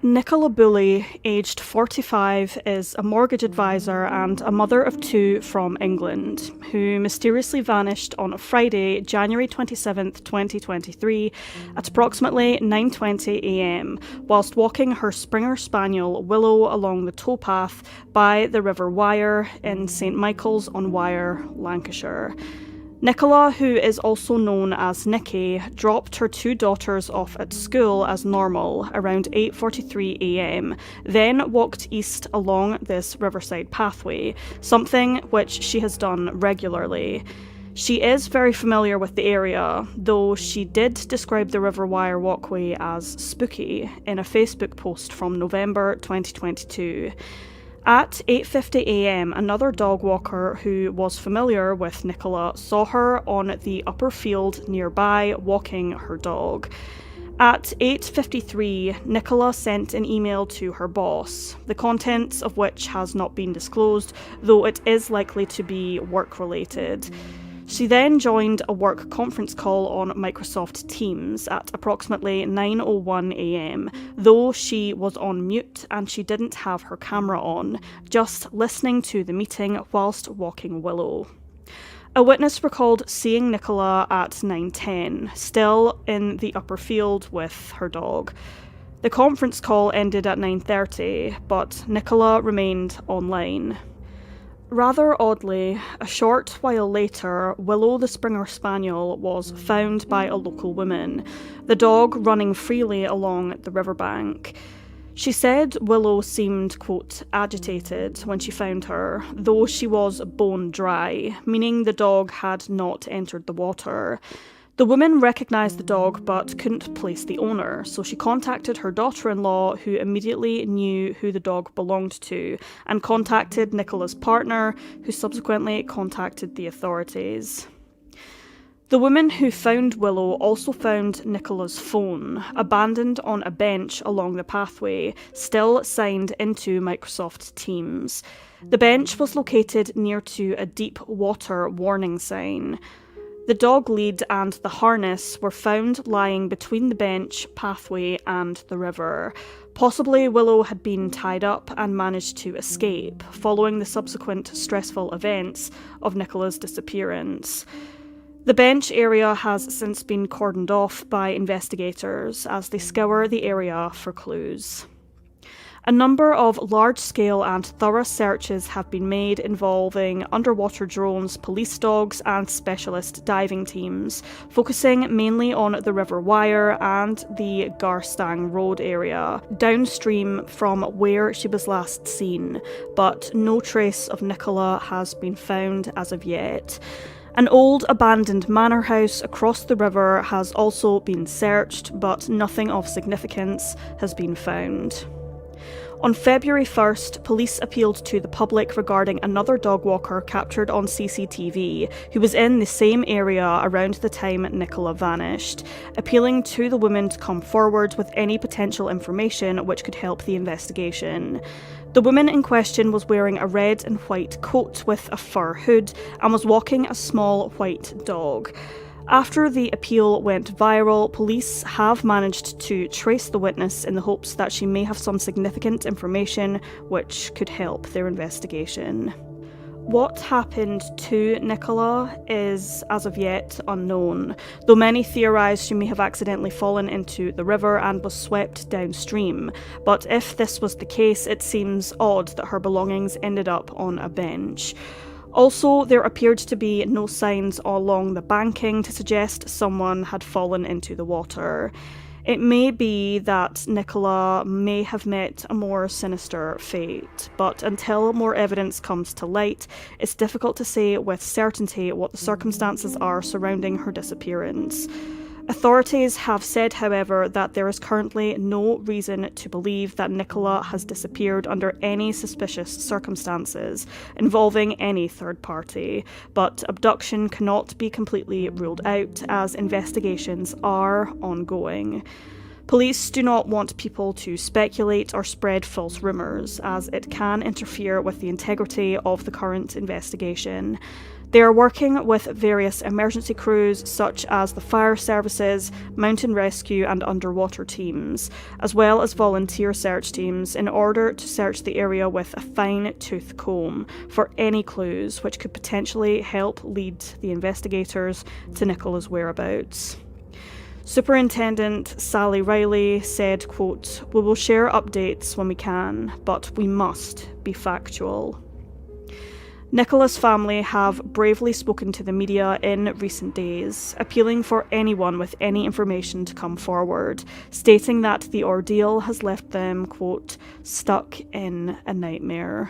Nicola Bulley, aged 45, is a mortgage advisor and a mother of two from England, who mysteriously vanished on Friday, January 27th, 2023, at approximately 9:20 am, whilst walking her Springer Spaniel Willow along the towpath by the River Wyre in St Michael's on Wyre, Lancashire. Nicola, who is also known as Nikki, dropped her two daughters off at school as normal around 8:43 am, then walked east along this riverside pathway, something which she has done regularly. She is very familiar with the area, though she did describe the River Wyre walkway as spooky in a Facebook post from November 2022. At 8:50 am, another dog walker who was familiar with Nicola saw her on the upper field nearby walking her dog. At 8:53, Nicola sent an email to her boss, the contents of which has not been disclosed, though it is likely to be work-related. She then joined a work conference call on Microsoft Teams at approximately 9:01 am, though she was on mute and she didn't have her camera on, just listening to the meeting whilst walking Willow. A witness recalled seeing Nicola at 9:10, still in the upper field with her dog. The conference call ended at 9:30, but Nicola remained online. Rather oddly, a short while later, Willow the Springer Spaniel was found by a local woman, the dog running freely along the riverbank. She said Willow seemed, quote, agitated when she found her, though she was bone dry, meaning the dog had not entered the water. The woman recognised the dog but couldn't place the owner, so she contacted her daughter-in-law, who immediately knew who the dog belonged to, and contacted Nicola's partner, who subsequently contacted the authorities. The woman who found Willow also found Nicola's phone, abandoned on a bench along the pathway, still signed into Microsoft Teams. The bench was located near to a deep water warning sign. The dog lead and the harness were found lying between the bench, pathway and the river. Possibly Willow had been tied up and managed to escape, following the subsequent stressful events of Nicola's disappearance. The bench area has since been cordoned off by investigators as they scour the area for clues. A number of large-scale and thorough searches have been made involving underwater drones, police dogs and specialist diving teams, focusing mainly on the River Wyre and the Garstang Road area, downstream from where she was last seen, but no trace of Nicola has been found as of yet. An old abandoned manor house across the river has also been searched, but nothing of significance has been found. On February 1st, police appealed to the public regarding another dog walker captured on CCTV who was in the same area around the time Nicola vanished, appealing to the woman to come forward with any potential information which could help the investigation. The woman in question was wearing a red and white coat with a fur hood and was walking a small white dog. After the appeal went viral, police have managed to trace the witness in the hopes that she may have some significant information which could help their investigation. What happened to Nicola is, as of yet, unknown, though many theorise she may have accidentally fallen into the river and was swept downstream. But if this was the case, it seems odd that her belongings ended up on a bench. Also, there appeared to be no signs along the banking to suggest someone had fallen into the water. It may be that Nicola may have met a more sinister fate, but until more evidence comes to light, it's difficult to say with certainty what the circumstances are surrounding her disappearance. Authorities have said, however, that there is currently no reason to believe that Nicola has disappeared under any suspicious circumstances involving any third party, but abduction cannot be completely ruled out as investigations are ongoing. Police do not want people to speculate or spread false rumours, as it can interfere with the integrity of the current investigation. They are working with various emergency crews such as the fire services, mountain rescue and underwater teams, as well as volunteer search teams in order to search the area with a fine-tooth comb for any clues which could potentially help lead the investigators to Nicola's whereabouts. Superintendent Sally Riley said, quote, "We will share updates when we can, but we must be factual." Nicola's family have bravely spoken to the media in recent days, appealing for anyone with any information to come forward, stating that the ordeal has left them, quote, "stuck in a nightmare."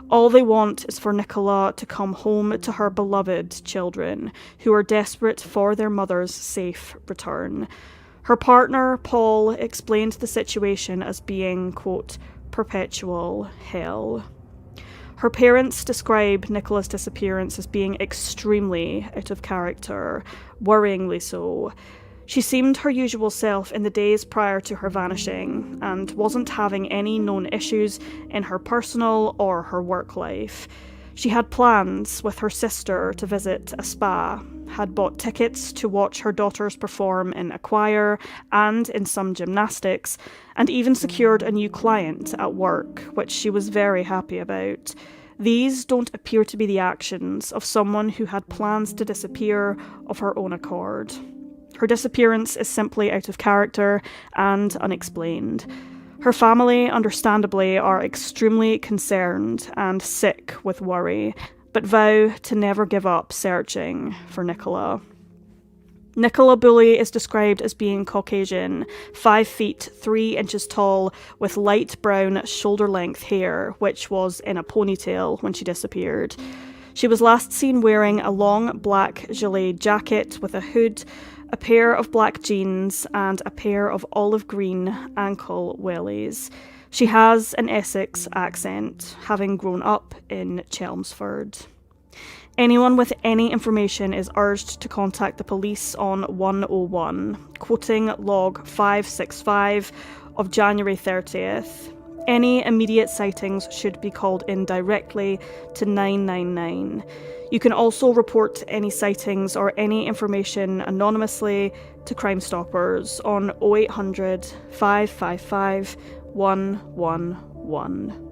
All they want is for Nicola to come home to her beloved children, who are desperate for their mother's safe return. Her partner, Paul, explained the situation as being, quote, "perpetual hell." Her parents describe Nicola's disappearance as being extremely out of character, worryingly so. She seemed her usual self in the days prior to her vanishing, and wasn't having any known issues in her personal or her work life. She had plans with her sister to visit a spa, had bought tickets to watch her daughters perform in a choir and in some gymnastics, and even secured a new client at work, which she was very happy about. These don't appear to be the actions of someone who had plans to disappear of her own accord. Her disappearance is simply out of character and unexplained. Her family, understandably, are extremely concerned and sick with worry, but vow to never give up searching for Nicola. Nicola Bulley is described as being Caucasian, 5 feet 3 inches tall, with light brown shoulder-length hair, which was in a ponytail when she disappeared. She was last seen wearing a long black gilet jacket with a hood, a pair of black jeans, and a pair of olive green ankle wellies. She has an Essex accent, having grown up in Chelmsford. Anyone with any information is urged to contact the police on 101, quoting log 565 of January 30th. Any immediate sightings should be called in directly to 999. You can also report any sightings or any information anonymously to Crimestoppers on 0800 555 111.